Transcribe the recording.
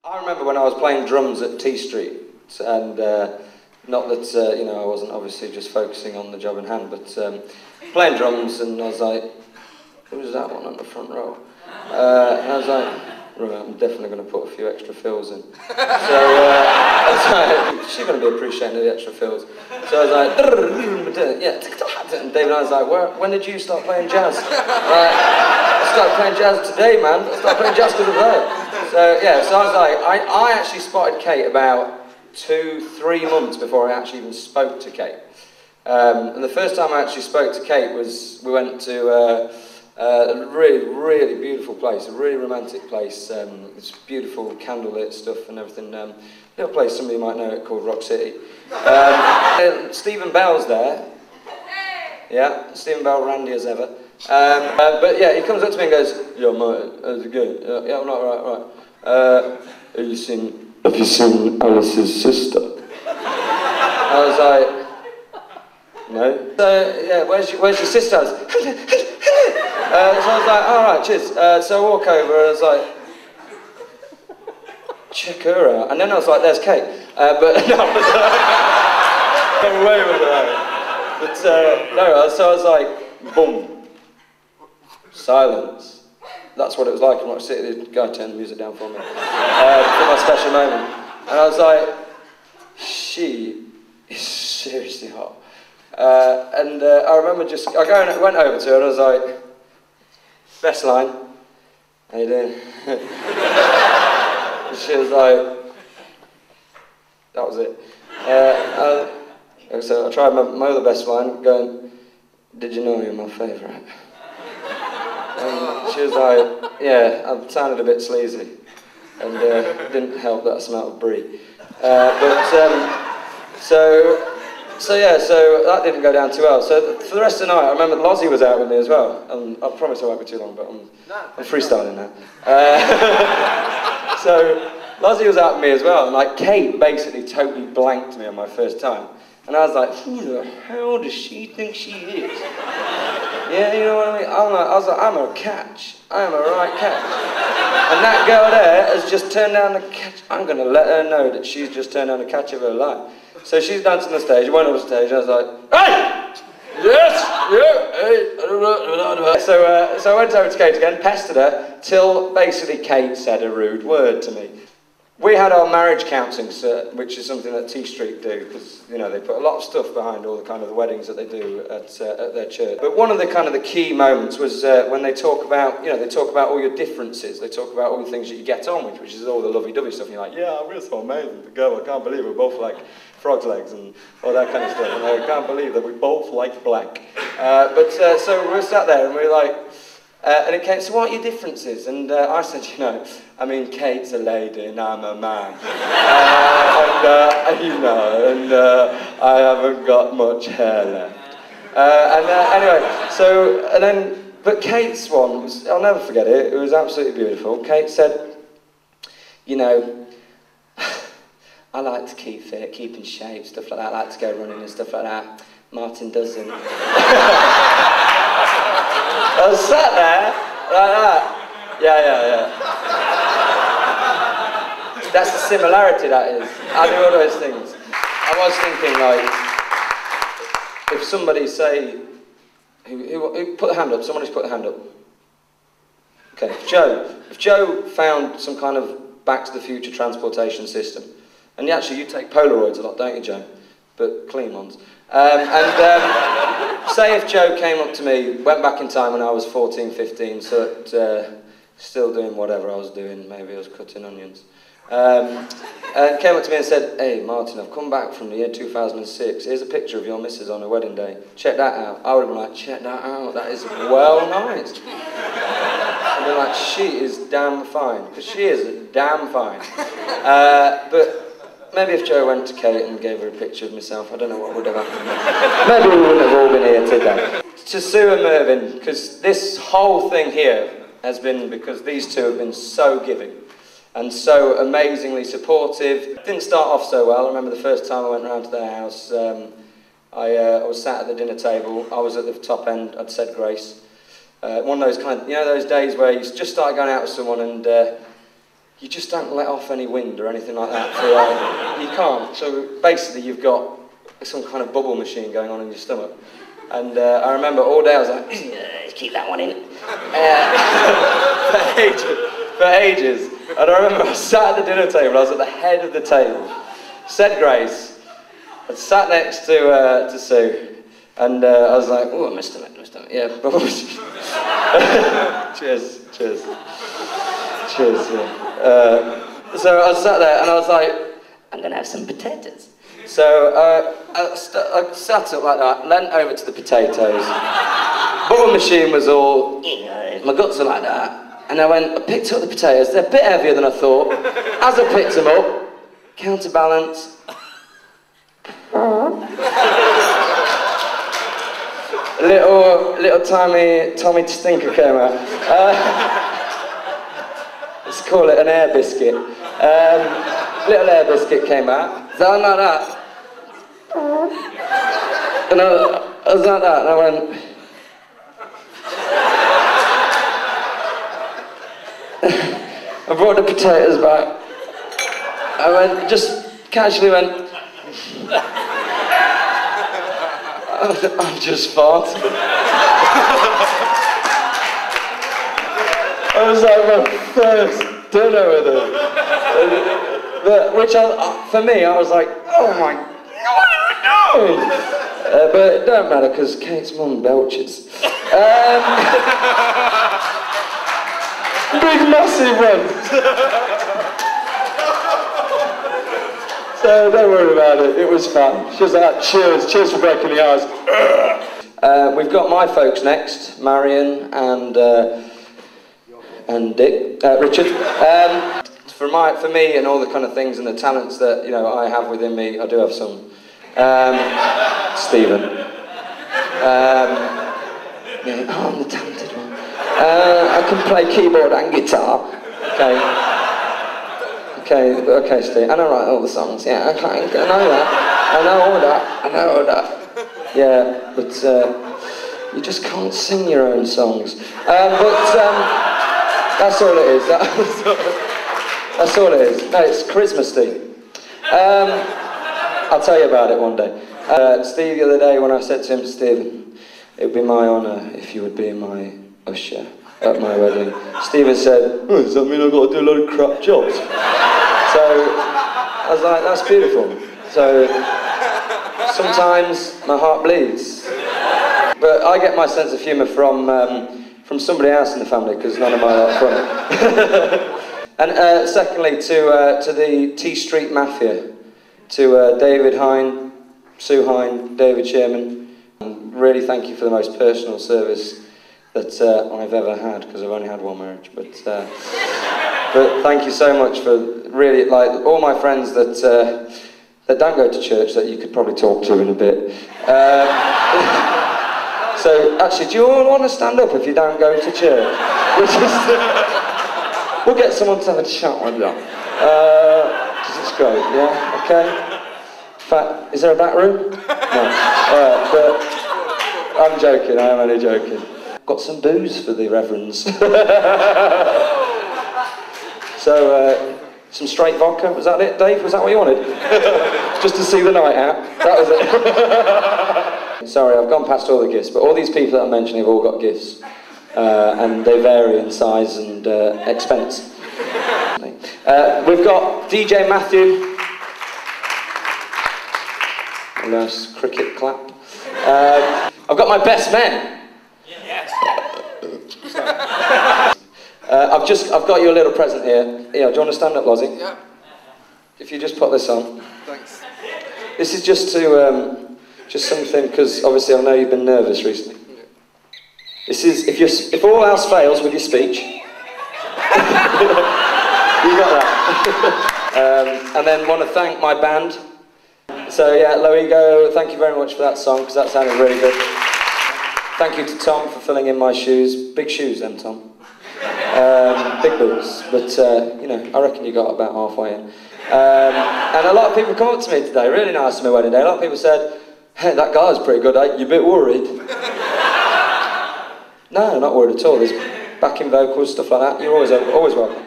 I remember when I was playing drums at T Street, and not that you know, I wasn't obviously just focusing on the job in hand, but playing drums, and I was like, who's that one on the front row? And I was like, right, I'm definitely going to put a few extra fills in. So I was like, she's going to be appreciating the extra fills. So I was like, yeah, and David and I was like, when did you start playing jazz? I started playing jazz today, man. I started playing jazz because of her. So yeah, so I was like, I actually spotted Kate about 2-3 months before I actually even spoke to Kate. And the first time I actually spoke to Kate was, we went to a really, really beautiful place, a really romantic place. It's beautiful candlelit stuff and everything. Little place, some of you might know it, called Rock City. Stephen Bell's there. Yeah, Stephen Bell, randy as ever. But yeah, he comes up to me and goes, "Yo, mate, how's it going? Yeah, I'm right. Have you seen Alice's sister?" I was like, "No." So yeah, where's your sister? So I was like, "All right, cheers." So I walk over and I was like, "Check her out." And then I was like, "There's Kate." But no, I'm away with that. But no, so I was like, boom, silence. That's what it was like in Rock City. The guy turned the music down for me for my special moment. And I was like, she is seriously hot. And I remember I went over to her and I was like, best line, how you doing? And she was like, that was it. So I tried my other best line, going, "Did you know you're my favourite?" And she was like, yeah, I sounded a bit sleazy, and it didn't help that I smelled of brie. So that didn't go down too well. So for the rest of the night, I remember Lozzie was out with me as well, and I promise I won't be too long, but I'm freestyling now. So Lozzie was out with me as well, and like Kate basically totally blanked me on my first time. And I was like, who the hell does she think she is? Yeah, you know what I mean? I was like, I'm a catch. I am a right catch. And that girl there has just turned down the catch. I'm going to let her know that she's just turned down the catch of her life. So she's dancing on the stage, went on the stage, and I was like, hey! Yes! Yeah! Hey! So I went over to Kate again, pestered her, till basically Kate said a rude word to me. We had our marriage counselling cert, which is something that T Street do, because you know they put a lot of stuff behind all the kind of the weddings that they do at their church. But one of the kind of the key moments was when they talk about, you know, they talk about all your differences. They talk about all the things that you get on with, which is all the lovey-dovey stuff. And you're like, yeah, we're so amazing together. I can't believe we're both like frog's legs and all that kind of stuff. And I can't believe that we both like black. So we sat there and we were like. And it came, so what are your differences? And I said, you know, I mean, Kate's a lady and I'm a man. You know, and I haven't got much hair left. Anyway, but Kate's one was, I'll never forget it, it was absolutely beautiful. Kate said, you know, I like to keep fit, keep in shape, stuff like that. I like to go running and stuff like that. Martin doesn't. I was sat there, like that. Yeah. That's the similarity, that is. I do all those things. I was thinking, like, if somebody say, who put a hand up, someone just put a hand up. Okay, if Joe found some kind of Back to the Future transportation system, and actually you take Polaroids a lot, don't you, Joe? But clean ones. Say if Joe came up to me, went back in time when I was 14, 15, so still doing whatever I was doing, maybe I was cutting onions, and came up to me and said, hey Martin, I've come back from the year 2006, here's a picture of your missus on her wedding day, check that out. I would have been like, check that out, that is well nice. I'd be like, she is damn fine, because she is damn fine. But maybe if Joe went to Kate and gave her a picture of myself, I don't know what would have happened. Maybe we wouldn't have all been here today. To Sue and Mervyn, because this whole thing here has been because these two have been so giving and so amazingly supportive. It didn't start off so well. I remember the first time I went round to their house, I was sat at the dinner table. I was at the top end, I'd said grace. One of those kind of, you know, those days where you just start going out with someone and you just don't let off any wind or anything like that for like, you can't. So basically you've got some kind of bubble machine going on in your stomach. And I remember all day I was like, keep that one in. For ages. And I remember I sat at the dinner table, I was at the head of the table, said grace, and sat next to Sue. And I was like, oh, Mr. Yeah, cheers, yeah. So I sat there and I was like, I'm going to have some potatoes. So I sat up like that, leant over to the potatoes. Bubble machine was all, my guts are like that. And I picked up the potatoes, they're a bit heavier than I thought. As I picked them up, counterbalance. little Tommy Stinker came out. Let's call it an air biscuit. Little air biscuit came out. So I'm like that. And I was like that, and I went... I brought the potatoes back. I just casually went... I'm just farting. I was like my first dinner with her. For me, I was like, oh my God, what are you doing? But it don't matter because Kate's mum belches. Big massive one. So don't worry about it, it was fun. She was like, cheers for breaking the ice. We've got my folks next, Marion and Dick, Richard. For me and all the kind of things and the talents that I have within me, I do have some. Stephen. I'm the talented one. I can play keyboard and guitar. Okay, Steve. And I write all the songs. Yeah, I know that. I know all that. Yeah, but you just can't sing your own songs. That's all it is. That's all it is. No, it's charisma, Steve. I'll tell you about it one day. Steve, the other day when I said to him, Stephen, it would be my honour if you would be my usher at my wedding. Stephen said, oh, does that mean I've got to do a lot of crap jobs? So I was like, that's beautiful. So sometimes my heart bleeds. But I get my sense of humour from somebody else in the family, because none of mine are funny. And secondly, to the T Street Mafia, to David Hine, Sue Hine, David Sherman, really thank you for the most personal service that I've ever had, because I've only had one marriage. But thank you so much for really, like, all my friends that don't go to church that you could probably talk to in a bit. So actually, do you all want to stand up if you don't go to church? We'll get someone to have a chat with you. It's great, yeah? Okay? In fact, is there a back room? No. But I'm joking, I am only joking. Got some booze for the reverends. So, some straight vodka, was that it, Dave? Was that what you wanted? Just to see the night out? That was it. Sorry, I've gone past all the gifts, but all these people that I'm mentioning have all got gifts. And they vary in size and expense. We've got DJ Matthew. A nice cricket clap. I've got my best men. Yes. I've got you a little present here. Yeah, do you want to stand up, Lozzie? Yeah. If you just put this on. Thanks. This is just to just something, because obviously I know you've been nervous recently. This is if all else fails with your speech. You got that. And then want to thank my band. So yeah, Low Ego, thank you very much for that song, because that sounded really good. Thank you to Tom for filling in my shoes. Big shoes then, Tom. Big boots, but I reckon you got about halfway in. And a lot of people come up to me today, really nice to me wedding day. A lot of people said, hey, that guy's pretty good, eh? You a bit worried? No, not worried at all. There's backing vocals, stuff like that. You're always welcome.